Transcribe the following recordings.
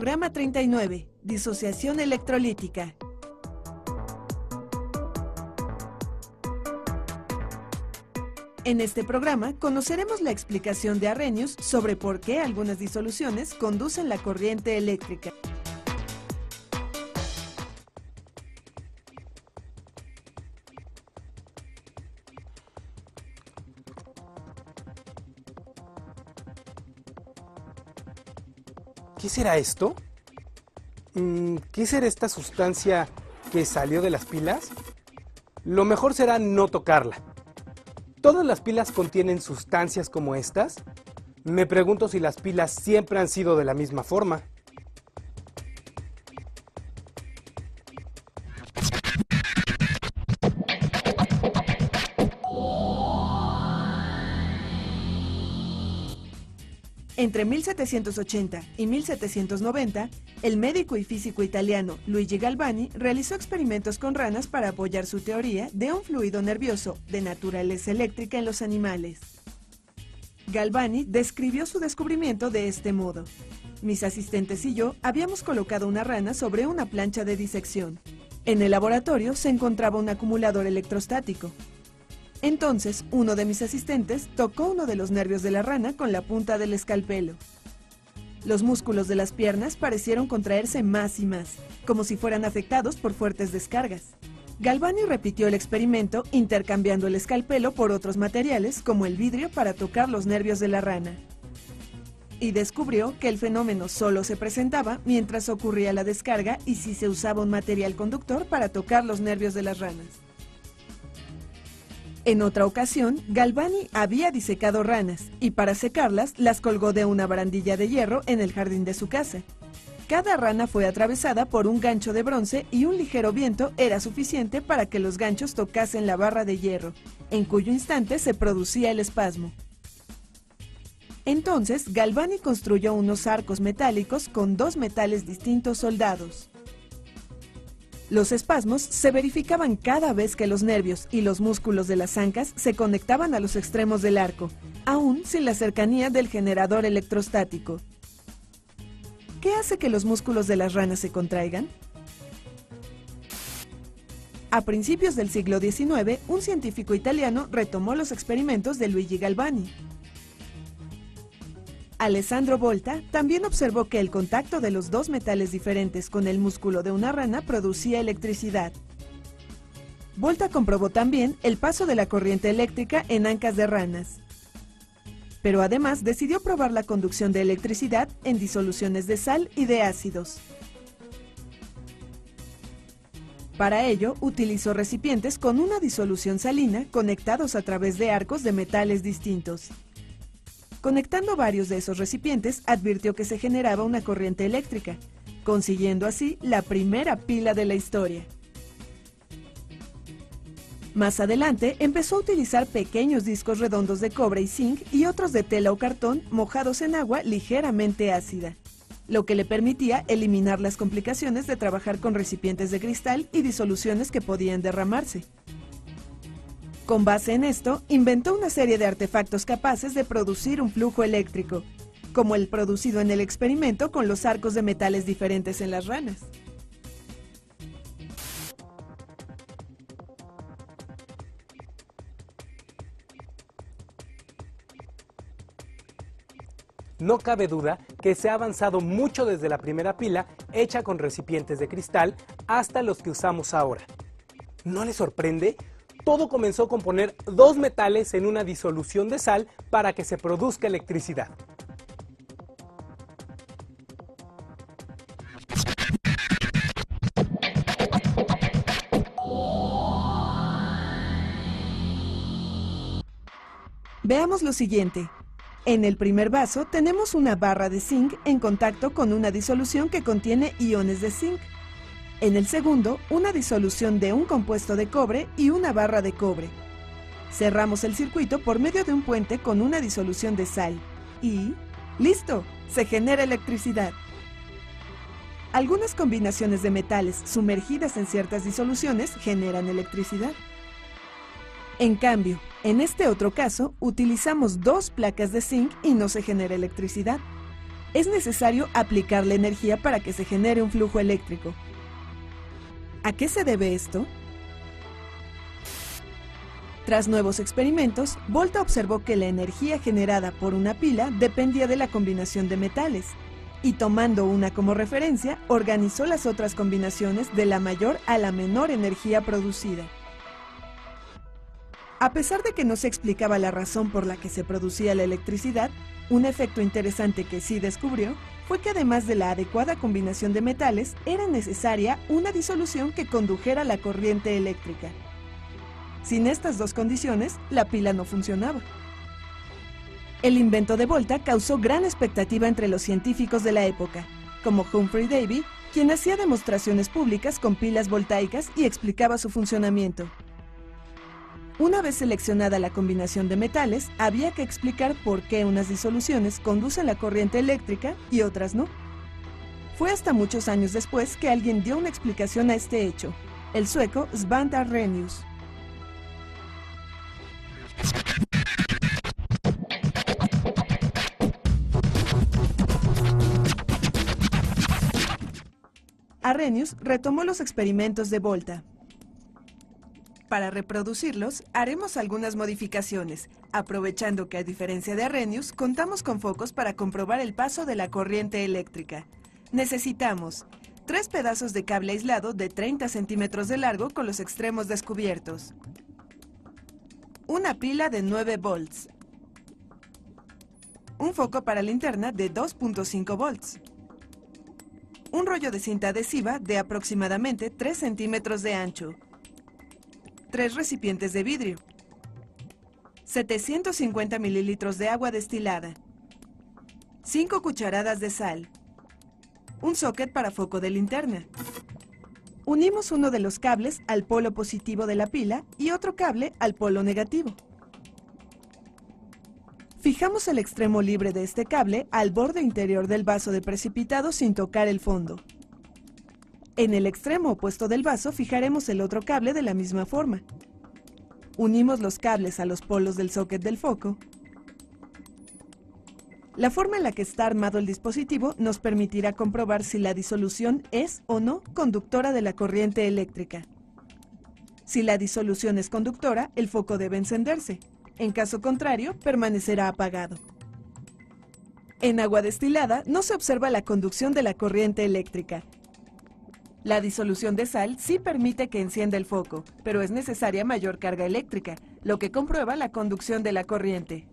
Programa 39. Disociación electrolítica. En este programa conoceremos la explicación de Arrhenius sobre por qué algunas disoluciones conducen la corriente eléctrica. ¿Qué será esto? ¿Qué será esta sustancia que salió de las pilas? Lo mejor será no tocarla. ¿Todas las pilas contienen sustancias como estas? Me pregunto si las pilas siempre han sido de la misma forma. Entre 1780 y 1790, el médico y físico italiano Luigi Galvani realizó experimentos con ranas para apoyar su teoría de un fluido nervioso de naturaleza eléctrica en los animales. Galvani describió su descubrimiento de este modo: mis asistentes y yo habíamos colocado una rana sobre una plancha de disección. En el laboratorio se encontraba un acumulador electrostático. Entonces, uno de mis asistentes tocó uno de los nervios de la rana con la punta del escalpelo. Los músculos de las piernas parecieron contraerse más y más, como si fueran afectados por fuertes descargas. Galvani repitió el experimento intercambiando el escalpelo por otros materiales, como el vidrio, para tocar los nervios de la rana. Y descubrió que el fenómeno solo se presentaba mientras ocurría la descarga y si se usaba un material conductor para tocar los nervios de las ranas. En otra ocasión, Galvani había disecado ranas y para secarlas las colgó de una barandilla de hierro en el jardín de su casa. Cada rana fue atravesada por un gancho de bronce y un ligero viento era suficiente para que los ganchos tocasen la barra de hierro, en cuyo instante se producía el espasmo. Entonces, Galvani construyó unos arcos metálicos con dos metales distintos soldados. Los espasmos se verificaban cada vez que los nervios y los músculos de las ancas se conectaban a los extremos del arco, aún sin la cercanía del generador electrostático. ¿Qué hace que los músculos de las ranas se contraigan? A principios del siglo XIX, un científico italiano retomó los experimentos de Luigi Galvani. Alessandro Volta también observó que el contacto de los dos metales diferentes con el músculo de una rana producía electricidad. Volta comprobó también el paso de la corriente eléctrica en ancas de ranas. Pero además decidió probar la conducción de electricidad en disoluciones de sal y de ácidos. Para ello, utilizó recipientes con una disolución salina conectados a través de arcos de metales distintos. Conectando varios de esos recipientes, advirtió que se generaba una corriente eléctrica, consiguiendo así la primera pila de la historia. Más adelante, empezó a utilizar pequeños discos redondos de cobre y zinc y otros de tela o cartón mojados en agua ligeramente ácida, lo que le permitía eliminar las complicaciones de trabajar con recipientes de cristal y disoluciones que podían derramarse. Con base en esto, inventó una serie de artefactos capaces de producir un flujo eléctrico, como el producido en el experimento con los arcos de metales diferentes en las ranas. No cabe duda que se ha avanzado mucho desde la primera pila hecha con recipientes de cristal hasta los que usamos ahora. ¿No les sorprende? Todo comenzó con poner dos metales en una disolución de sal para que se produzca electricidad. Veamos lo siguiente. En el primer vaso tenemos una barra de zinc en contacto con una disolución que contiene iones de zinc. En el segundo, una disolución de un compuesto de cobre y una barra de cobre. Cerramos el circuito por medio de un puente con una disolución de sal y ¡listo! Se genera electricidad. Algunas combinaciones de metales sumergidas en ciertas disoluciones generan electricidad. En cambio, en este otro caso, utilizamos dos placas de zinc y no se genera electricidad. es necesario aplicar la energía para que se genere un flujo eléctrico. ¿A qué se debe esto? Tras nuevos experimentos, Volta observó que la energía generada por una pila dependía de la combinación de metales, y tomando una como referencia, organizó las otras combinaciones de la mayor a la menor energía producida. A pesar de que no se explicaba la razón por la que se producía la electricidad, un efecto interesante que sí descubrió fue que además de la adecuada combinación de metales, era necesaria una disolución que condujera la corriente eléctrica. Sin estas dos condiciones, la pila no funcionaba. El invento de Volta causó gran expectativa entre los científicos de la época, como Humphrey Davy, quien hacía demostraciones públicas con pilas voltaicas y explicaba su funcionamiento. Una vez seleccionada la combinación de metales, había que explicar por qué unas disoluciones conducen la corriente eléctrica y otras no. Fue hasta muchos años después que alguien dio una explicación a este hecho, el sueco Svante Arrhenius. Arrhenius retomó los experimentos de Volta. Para reproducirlos, haremos algunas modificaciones, aprovechando que a diferencia de Arrhenius, contamos con focos para comprobar el paso de la corriente eléctrica. Necesitamos 3 pedazos de cable aislado de 30 centímetros de largo con los extremos descubiertos, una pila de 9 volts, un foco para linterna de 2.5 volts, un rollo de cinta adhesiva de aproximadamente 3 centímetros de ancho, 3 recipientes de vidrio, 750 mililitros de agua destilada, 5 cucharadas de sal, un socket para foco de linterna. Unimos uno de los cables al polo positivo de la pila y otro cable al polo negativo. Fijamos el extremo libre de este cable al borde interior del vaso de precipitado sin tocar el fondo. En el extremo opuesto del vaso fijaremos el otro cable de la misma forma. Unimos los cables a los polos del socket del foco. La forma en la que está armado el dispositivo nos permitirá comprobar si la disolución es o no conductora de la corriente eléctrica. Si la disolución es conductora, el foco debe encenderse. En caso contrario, permanecerá apagado. En agua destilada no se observa la conducción de la corriente eléctrica. La disolución de sal sí permite que encienda el foco, pero es necesaria mayor carga eléctrica, lo que comprueba la conducción de la corriente.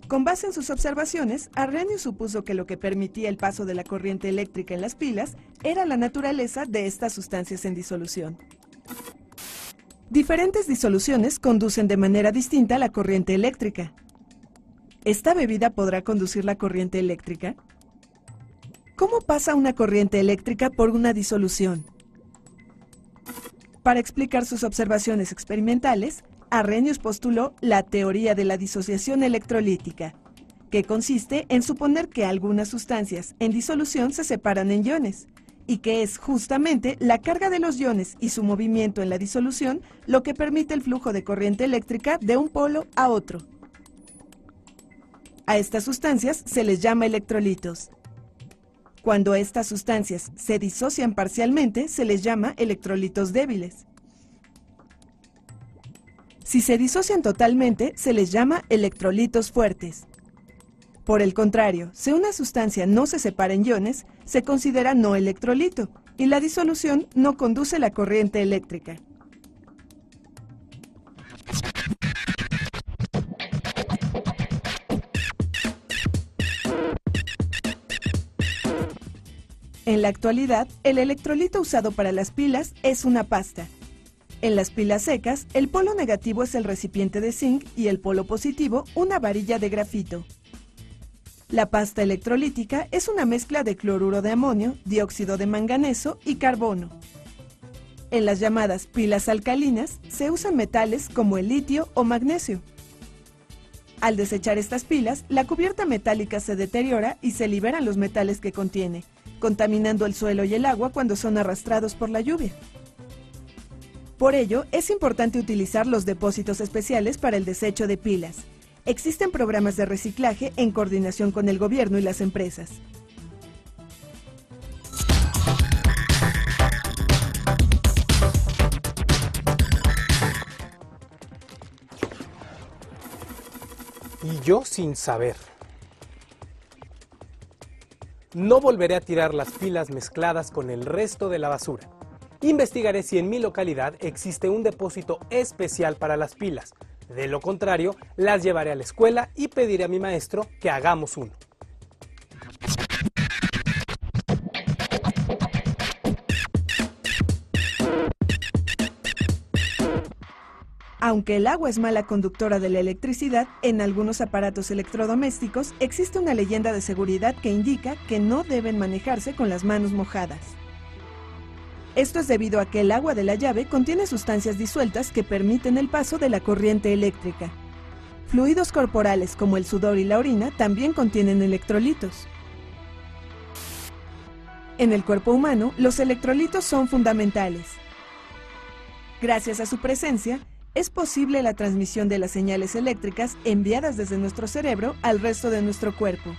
Con base en sus observaciones, Arrhenius supuso que lo que permitía el paso de la corriente eléctrica en las pilas era la naturaleza de estas sustancias en disolución. Diferentes disoluciones conducen de manera distinta la corriente eléctrica. ¿Esta bebida podrá conducir la corriente eléctrica? ¿Cómo pasa una corriente eléctrica por una disolución? Para explicar sus observaciones experimentales, Arrhenius postuló la teoría de la disociación electrolítica, que consiste en suponer que algunas sustancias en disolución se separan en iones, y que es justamente la carga de los iones y su movimiento en la disolución lo que permite el flujo de corriente eléctrica de un polo a otro. A estas sustancias se les llama electrolitos. Cuando estas sustancias se disocian parcialmente, se les llama electrolitos débiles. Si se disocian totalmente, se les llama electrolitos fuertes. Por el contrario, si una sustancia no se separa en iones, se considera no electrolito, y la disolución no conduce la corriente eléctrica. En la actualidad, el electrolito usado para las pilas es una pasta. En las pilas secas, el polo negativo es el recipiente de zinc y el polo positivo una varilla de grafito. La pasta electrolítica es una mezcla de cloruro de amonio, dióxido de manganeso y carbono. En las llamadas pilas alcalinas se usan metales como el litio o magnesio. Al desechar estas pilas, la cubierta metálica se deteriora y se liberan los metales que contiene, contaminando el suelo y el agua cuando son arrastrados por la lluvia. Por ello, es importante utilizar los depósitos especiales para el desecho de pilas. Existen programas de reciclaje en coordinación con el gobierno y las empresas. Y yo sin saber. No volveré a tirar las pilas mezcladas con el resto de la basura. Investigaré si en mi localidad existe un depósito especial para las pilas. De lo contrario, las llevaré a la escuela y pediré a mi maestro que hagamos uno. Aunque el agua es mala conductora de la electricidad, en algunos aparatos electrodomésticos existe una leyenda de seguridad que indica que no deben manejarse con las manos mojadas. Esto es debido a que el agua de la llave contiene sustancias disueltas que permiten el paso de la corriente eléctrica. Fluidos corporales como el sudor y la orina también contienen electrolitos. En el cuerpo humano, los electrolitos son fundamentales. Gracias a su presencia, es posible la transmisión de las señales eléctricas enviadas desde nuestro cerebro al resto de nuestro cuerpo.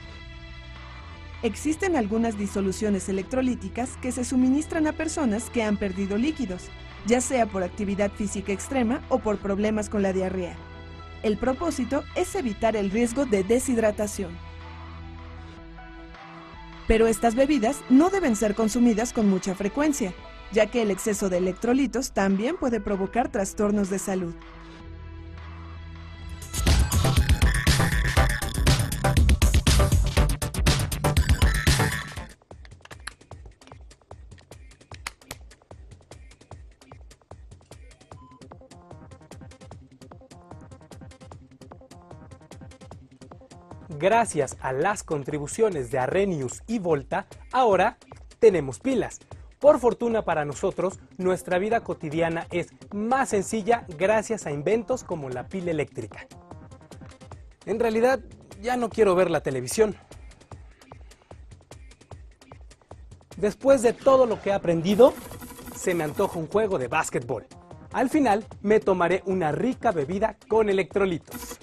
Existen algunas disoluciones electrolíticas que se suministran a personas que han perdido líquidos, ya sea por actividad física extrema o por problemas con la diarrea. El propósito es evitar el riesgo de deshidratación. Pero estas bebidas no deben ser consumidas con mucha frecuencia, ya que el exceso de electrolitos también puede provocar trastornos de salud. Gracias a las contribuciones de Arrhenius y Volta, ahora tenemos pilas. Por fortuna para nosotros, nuestra vida cotidiana es más sencilla gracias a inventos como la pila eléctrica. En realidad, ya no quiero ver la televisión. Después de todo lo que he aprendido, se me antoja un juego de básquetbol. Al final, me tomaré una rica bebida con electrolitos.